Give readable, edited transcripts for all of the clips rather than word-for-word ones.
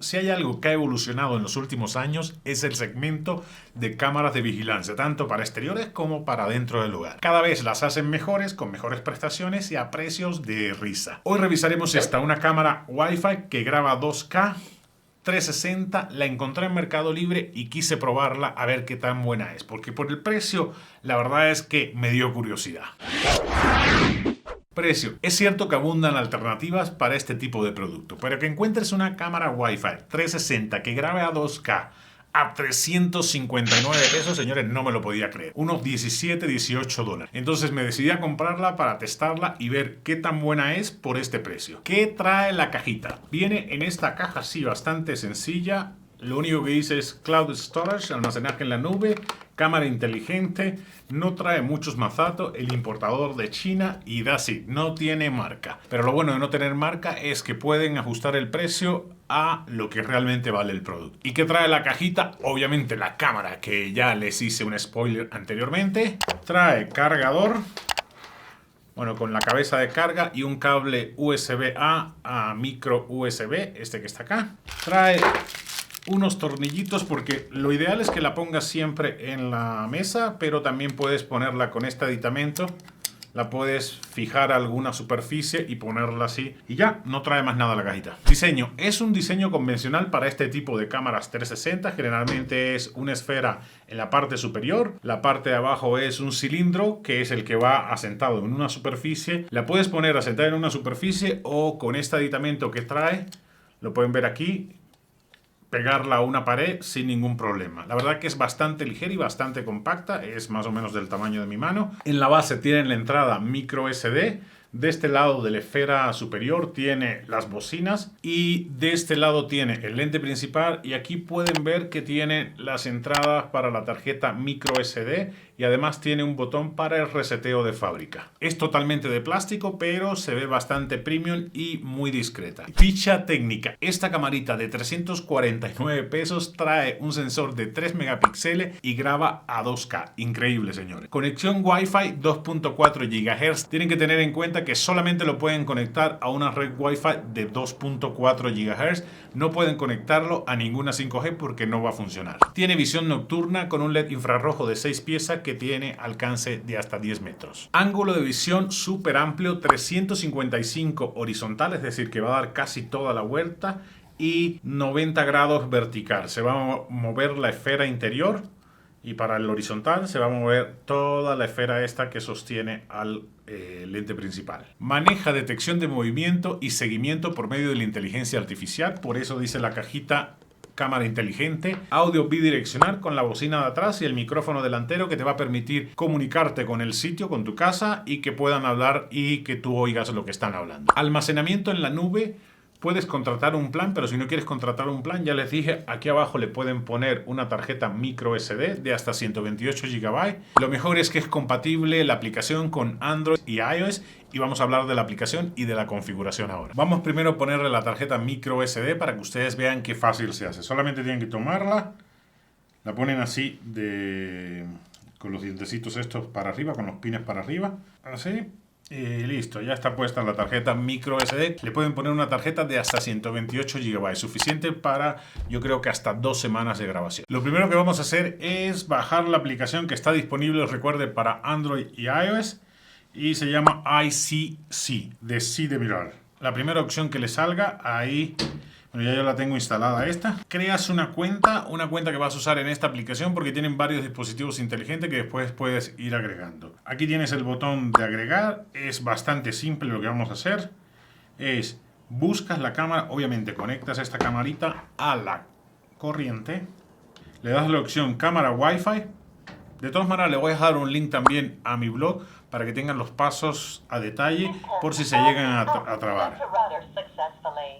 si hay algo que ha evolucionado en los últimos años es el segmento de cámaras de vigilancia, tanto para exteriores como para dentro del hogar. Cada vez las hacen mejores, con mejores prestaciones y a precios de risa. Hoy revisaremos esta, una cámara Wi-Fi que graba 2K 360, la encontré en Mercado Libre y quise probarla a ver qué tan buena es, porque por el precio la verdad es que me dio curiosidad. Precio. Es cierto que abundan alternativas para este tipo de producto, pero que encuentres una cámara Wi-Fi 360 que grabe a 2K a 359 pesos, señores, no me lo podía creer. Unos 17, 18 dólares. Entonces me decidí a comprarla para testarla y ver qué tan buena es por este precio. ¿Qué trae la cajita? Viene en esta caja así bastante sencilla. Lo único que dice es Cloud Storage, almacenaje en la nube, cámara inteligente, no trae muchos más datos, el importador de China y that's it, no tiene marca. Pero lo bueno de no tener marca es que pueden ajustar el precio a lo que realmente vale el producto. ¿Y qué trae la cajita? Obviamente la cámara, que ya les hice un spoiler anteriormente. Trae cargador, bueno, con la cabeza de carga y un cable USB-A a micro USB, este que está acá. Trae unos tornillitos, porque lo ideal es que la pongas siempre en la mesa, pero también puedes ponerla con este aditamento. La puedes fijar a alguna superficie y ponerla así. Y ya, no trae más nada la cajita. Diseño. Es un diseño convencional para este tipo de cámaras 360. Generalmente es una esfera en la parte superior. La parte de abajo es un cilindro, que es el que va asentado en una superficie. La puedes poner asentada en una superficie o con este aditamento que trae. Lo pueden ver aquí. Pegarla a una pared sin ningún problema. La verdad que es bastante ligera y bastante compacta, es más o menos del tamaño de mi mano. En la base tienen la entrada micro SD. De este lado de la esfera superior tiene las bocinas y de este lado tiene el lente principal, y aquí pueden ver que tiene las entradas para la tarjeta micro SD y además tiene un botón para el reseteo de fábrica. Es totalmente de plástico, pero se ve bastante premium y muy discreta. Ficha técnica. Esta camarita de 349 pesos trae un sensor de 3 megapíxeles y graba a 2K. Increíble, señores. Conexión Wi-Fi 2.4 GHz. Tienen que tener en cuenta que solamente lo pueden conectar a una red Wi-Fi de 2.4 GHz. No pueden conectarlo a ninguna 5G porque no va a funcionar. Tiene visión nocturna con un LED infrarrojo de 6 piezas que tiene alcance de hasta 10 metros. Ángulo de visión súper amplio, 355 horizontal, es decir, que va a dar casi toda la vuelta, y 90 grados vertical. Se va a mover la esfera interior. Y para el horizontal se va a mover toda la esfera esta que sostiene al lente principal. Maneja detección de movimiento y seguimiento por medio de la inteligencia artificial. Por eso dice la cajita cámara inteligente. Audio bidireccional con la bocina de atrás y el micrófono delantero, que te va a permitir comunicarte con el sitio, con tu casa, y que puedan hablar y que tú oigas lo que están hablando. Almacenamiento en la nube. Puedes contratar un plan, pero si no quieres contratar un plan, ya les dije, aquí abajo le pueden poner una tarjeta micro SD de hasta 128 GB. Lo mejor es que es compatible la aplicación con Android y iOS, y vamos a hablar de la aplicación y de la configuración ahora. Vamos primero a ponerle la tarjeta micro SD para que ustedes vean qué fácil se hace. Solamente tienen que tomarla, la ponen así con los dientecitos estos para arriba, con los pines para arriba, así. Y listo, ya está puesta la tarjeta micro SD. Le pueden poner una tarjeta de hasta 128 GB, suficiente para, yo creo que hasta 2 semanas de grabación. Lo primero que vamos a hacer es bajar la aplicación que está disponible, recuerde, para Android y iOS, y se llama iCC, de sí de mirar. La primera opción que le salga, ahí. Bueno, ya yo la tengo instalada esta. Creas una cuenta que vas a usar en esta aplicación, porque tienen varios dispositivos inteligentes que después puedes ir agregando. Aquí tienes el botón de agregar. Es bastante simple. Lo que vamos a hacer es buscas la cámara, obviamente conectas esta camarita a la corriente, le das la opción cámara Wi-Fi. De todas maneras, le voy a dejar un link también a mi blog para que tengan los pasos a detalle por si se llegan a trabar.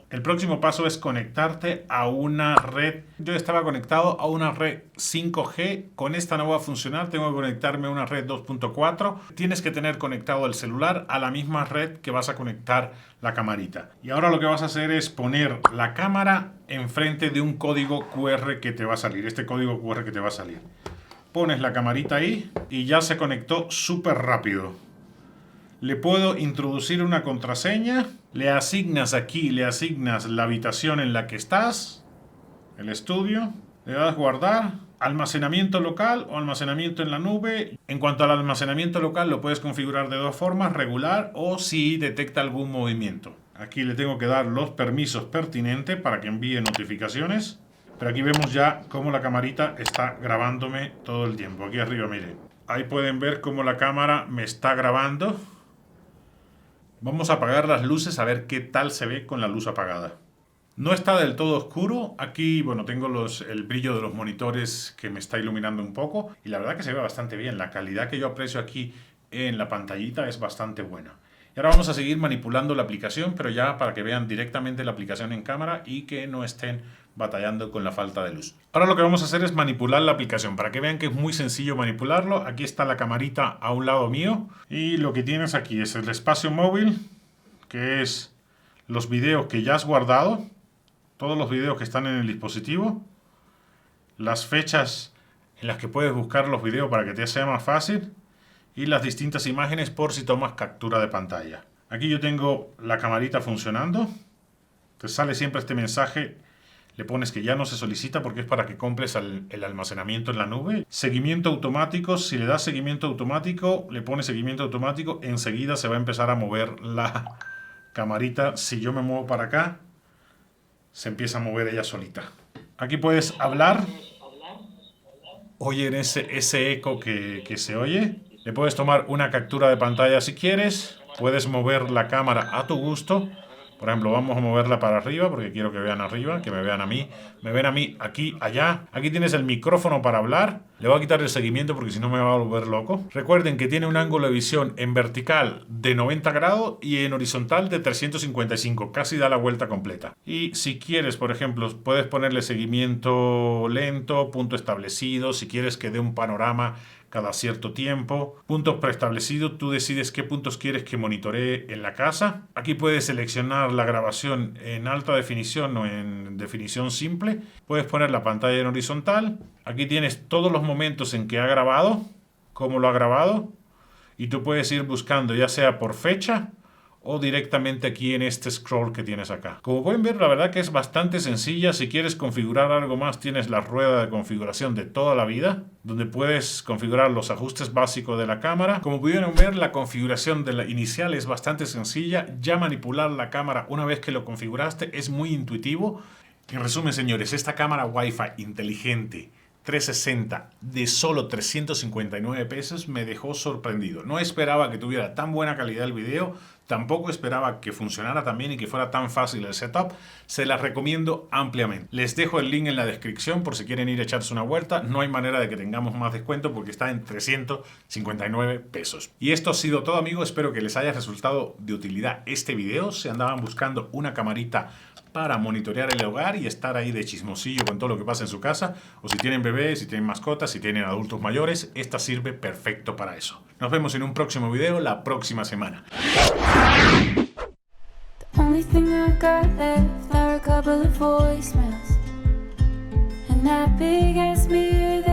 El próximo paso es conectarte a una red. Yo estaba conectado a una red 5G. Con esta no va a funcionar. Tengo que conectarme a una red 2.4. Tienes que tener conectado el celular a la misma red que vas a conectar la camarita. Y ahora lo que vas a hacer es poner la cámara enfrente de un código QR que te va a salir. Este código QR que te va a salir. Pones la camarita ahí y ya se conectó súper rápido. Le puedo introducir una contraseña. Le asignas aquí, le asignas la habitación en la que estás. el estudio, le das guardar, almacenamiento local o almacenamiento en la nube. En cuanto al almacenamiento local lo puedes configurar de dos formas, regular o si detecta algún movimiento. Aquí le tengo que dar los permisos pertinentes para que envíe notificaciones. Pero aquí vemos ya cómo la camarita está grabándome todo el tiempo. Aquí arriba, miren. Ahí pueden ver cómo la cámara me está grabando. Vamos a apagar las luces a ver qué tal se ve con la luz apagada. No está del todo oscuro. Aquí, bueno, tengo el brillo de los monitores que me está iluminando un poco. Y la verdad que se ve bastante bien. La calidad que yo aprecio aquí en la pantallita es bastante buena. Y ahora vamos a seguir manipulando la aplicación, pero ya para que vean directamente la aplicación en cámara y que no estén batallando con la falta de luz. Ahora lo que vamos a hacer es manipular la aplicación para que vean que es muy sencillo manipularlo. Aquí está la camarita a un lado mío y lo que tienes aquí es el espacio móvil, que es los videos que ya has guardado, todos los videos que están en el dispositivo, las fechas en las que puedes buscar los videos para que te sea más fácil y las distintas imágenes por si tomas captura de pantalla. Aquí yo tengo la camarita funcionando. Te sale siempre este mensaje. Le pones que ya no se solicita porque es para que compres el almacenamiento en la nube. Seguimiento automático. Si le das seguimiento automático, le pones seguimiento automático, enseguida se va a empezar a mover la camarita. Si yo me muevo para acá, se empieza a mover ella solita. Aquí puedes hablar. Oyen ese eco que se oye. Le puedes tomar una captura de pantalla si quieres. Puedes mover la cámara a tu gusto. Por ejemplo, vamos a moverla para arriba porque quiero que vean arriba, que me vean a mí. Me ven a mí aquí, allá. Aquí tienes el micrófono para hablar. Le voy a quitar el seguimiento porque si no me va a volver loco. Recuerden que tiene un ángulo de visión en vertical de 90 grados y en horizontal de 355. Casi da la vuelta completa. Y si quieres, por ejemplo, puedes ponerle seguimiento lento, punto establecido. Si quieres que dé un panorama cada cierto tiempo. Puntos preestablecidos, tú decides qué puntos quieres que monitoree en la casa. Aquí puedes seleccionar la grabación en alta definición o en definición simple. Puedes poner la pantalla en horizontal. Aquí tienes todos los momentos en que ha grabado, cómo lo ha grabado. Y tú puedes ir buscando ya sea por fecha o directamente aquí en este scroll que tienes acá. Como pueden ver, la verdad que es bastante sencilla. Si quieres configurar algo más, tienes la rueda de configuración de toda la vida, donde puedes configurar los ajustes básicos de la cámara. Como pudieron ver, la configuración de la inicial es bastante sencilla. Ya manipular la cámara una vez que lo configuraste es muy intuitivo. En resumen, señores, esta cámara Wi-Fi inteligente 360 de solo 359 pesos me dejó sorprendido. No esperaba que tuviera tan buena calidad el video, tampoco esperaba que funcionara tan bien y que fuera tan fácil el setup. Se las recomiendo ampliamente. Les dejo el link en la descripción por si quieren ir a echarse una vuelta. No hay manera de que tengamos más descuento porque está en 359 pesos. Y esto ha sido todo, amigos. Espero que les haya resultado de utilidad este video. Si andaban buscando una camarita para monitorear el hogar y estar ahí de chismosillo con todo lo que pasa en su casa, o si tienen bebés, si tienen mascotas, si tienen adultos mayores, esta sirve perfecto para eso. Nos vemos en un próximo video la próxima semana. The only thing I got left are a couple of voicemails, and that big ass mirror that